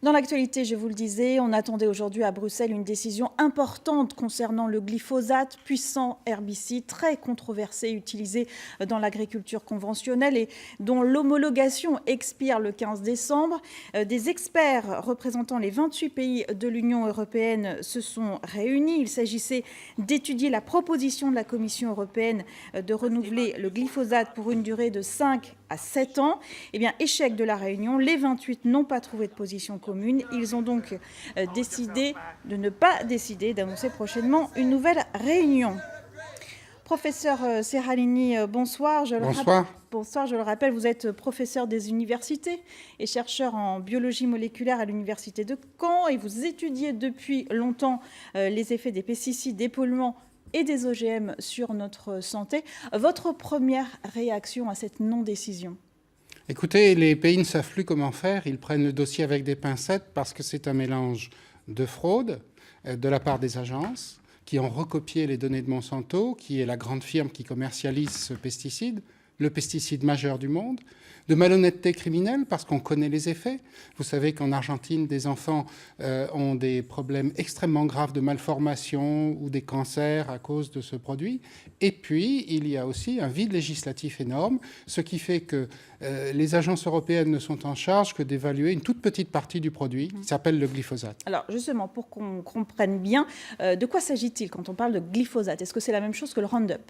Dans l'actualité, je vous le disais, on attendait aujourd'hui à Bruxelles une décision importante concernant le glyphosate, puissant herbicide très controversé, utilisé dans l'agriculture conventionnelle et dont l'homologation expire le 15 décembre. Des experts représentant les 28 pays de l'Union européenne se sont réunis. Il s'agissait d'étudier la proposition de la Commission européenne de renouveler le glyphosate pour une durée de 5 à 7 ans. Eh bien, échec de la réunion, les 28 n'ont pas trouvé de position commune. Ils ont donc décidé de ne pas décider d'annoncer prochainement une nouvelle réunion. Professeur Serralini, bonsoir. Bonsoir. Bonsoir, je le rappelle, vous êtes professeur des universités et chercheur en biologie moléculaire à l'université de Caen et vous étudiez depuis longtemps les effets des pesticides, des polluants et des OGM sur notre santé. Votre première réaction à cette non-décision ? Écoutez, les pays ne savent plus comment faire. Ils prennent le dossier avec des pincettes parce que c'est un mélange de fraude de la part des agences qui ont recopié les données de Monsanto, qui est la grande firme qui commercialise ce pesticide, le pesticide majeur du monde, de malhonnêteté criminelle parce qu'on connaît les effets. Vous savez qu'en Argentine, des enfants ont des problèmes extrêmement graves de malformation ou des cancers à cause de ce produit. Et puis, il y a aussi un vide législatif énorme, ce qui fait que les agences européennes ne sont en charge que d'évaluer une toute petite partie du produit qui s'appelle le glyphosate. Alors justement, pour qu'on comprenne bien, de quoi s'agit-il quand on parle de glyphosate ? Est-ce que c'est la même chose que le Roundup ?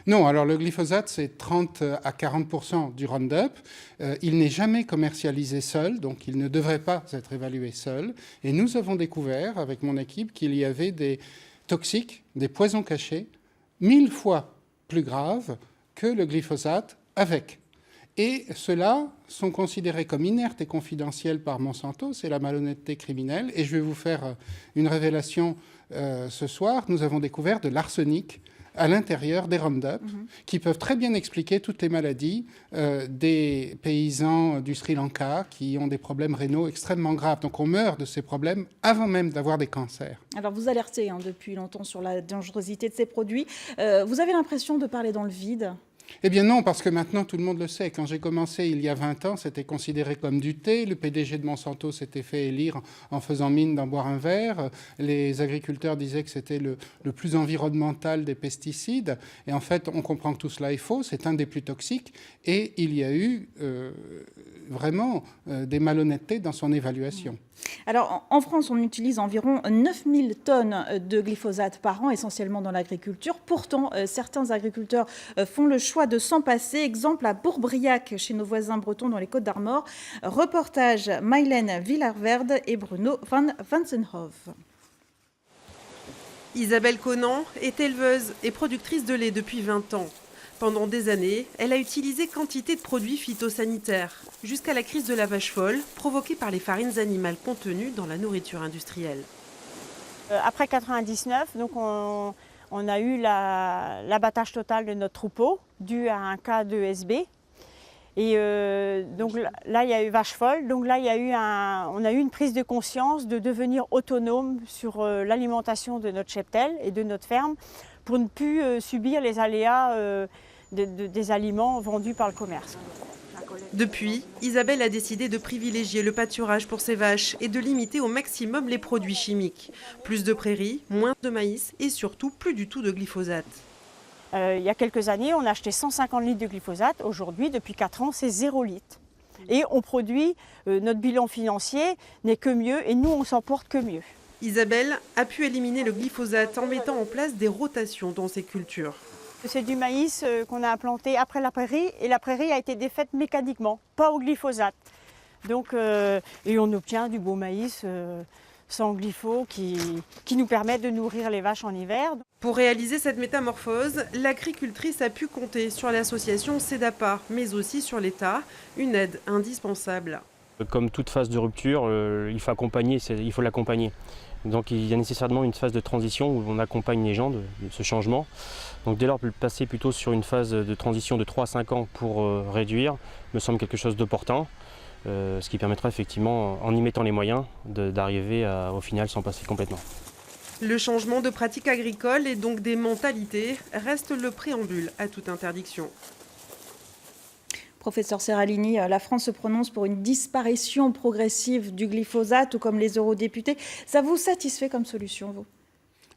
Non, alors le glyphosate, c'est 30 à 40% du Roundup. Il n'est jamais commercialisé seul, donc il ne devrait pas être évalué seul. Et nous avons découvert, avec mon équipe, qu'il y avait des toxiques, des poisons cachés, 1000 fois plus graves que le glyphosate avec. Et ceux-là sont considérés comme inertes et confidentiels par Monsanto, c'est la malhonnêteté criminelle. Et je vais vous faire une révélation ce soir. Nous avons découvert de l'arsenic à l'intérieur des Roundup, qui peuvent très bien expliquer toutes les maladies des paysans du Sri Lanka qui ont des problèmes rénaux extrêmement graves. Donc on meurt de ces problèmes avant même d'avoir des cancers. Alors vous alertez depuis longtemps sur la dangerosité de ces produits. Vous avez l'impression de parler dans le vide ? Eh bien non, parce que maintenant tout le monde le sait. Quand j'ai commencé il y a 20 ans, c'était considéré comme du thé. Le PDG de Monsanto s'était fait élire en faisant mine d'en boire un verre. Les agriculteurs disaient que c'était le plus environnemental des pesticides. Et en fait, on comprend que tout cela est faux. C'est un des plus toxiques. Et il y a eu vraiment des malhonnêtetés dans son évaluation. Alors, en France, on utilise environ 9000 tonnes de glyphosate par an, essentiellement dans l'agriculture. Pourtant, certains agriculteurs font le choix de s'en passer. Exemple à Bourbriac, chez nos voisins bretons dans les Côtes-d'Armor. Reportage Mylène Villarverde et Bruno van Vansenhoff. Isabelle Conan est éleveuse et productrice de lait depuis 20 ans. Pendant des années, elle a utilisé quantité de produits phytosanitaires, jusqu'à la crise de la vache folle, provoquée par les farines animales contenues dans la nourriture industrielle. Après 99, donc on a eu l'abattage total de notre troupeau, dû à un cas d'ESB. Et donc là, il y a eu vache folle. Donc là, on a eu une prise de conscience de devenir autonome sur l'alimentation de notre cheptel et de notre ferme pour ne plus subir les aléas des aliments vendus par le commerce. Depuis, Isabelle a décidé de privilégier le pâturage pour ses vaches et de limiter au maximum les produits chimiques. Plus de prairies, moins de maïs et surtout plus du tout de glyphosate. Il y a quelques années, on a acheté 150 litres de glyphosate. Aujourd'hui, depuis 4 ans, c'est 0 litre. Et on produit, notre bilan financier n'est que mieux et nous, on s'en porte que mieux. Isabelle a pu éliminer le glyphosate en mettant en place des rotations dans ses cultures. C'est du maïs qu'on a implanté après la prairie et la prairie a été défaite mécaniquement, pas au glyphosate. Donc, et on obtient du beau maïs sans glypho qui nous permet de nourrir les vaches en hiver. Pour réaliser cette métamorphose, l'agricultrice a pu compter sur l'association CEDAPA, mais aussi sur l'État, une aide indispensable. Comme toute phase de rupture, il faut l'accompagner. Donc il y a nécessairement une phase de transition où on accompagne les gens de ce changement. Donc dès lors, passer plutôt sur une phase de transition de 3 à 5 ans pour réduire me semble quelque chose d'opportun, ce qui permettra effectivement, en y mettant les moyens, d'arriver au final sans passer complètement. Le changement de pratique agricole et donc des mentalités reste le préambule à toute interdiction. Professeur Seralini, la France se prononce pour une disparition progressive du glyphosate, tout comme les eurodéputés. Ça vous satisfait comme solution, vous ?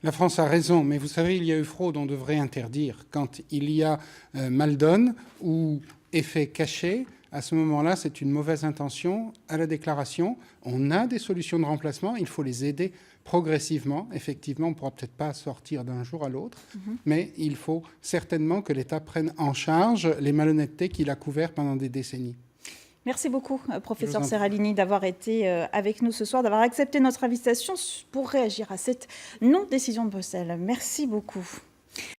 La France a raison, mais vous savez, il y a eu fraude, on devrait interdire. Quand il y a mal-donne ou effet caché, à ce moment-là, c'est une mauvaise intention à la déclaration. On a des solutions de remplacement, il faut les aider progressivement. Effectivement, on ne pourra peut-être pas sortir d'un jour à l'autre, mais il faut certainement que l'État prenne en charge les malhonnêtetés qu'il a couvertes pendant des décennies. Merci beaucoup, professeur Seralini, d'avoir été avec nous ce soir, d'avoir accepté notre invitation pour réagir à cette non-décision de Bruxelles. Merci beaucoup.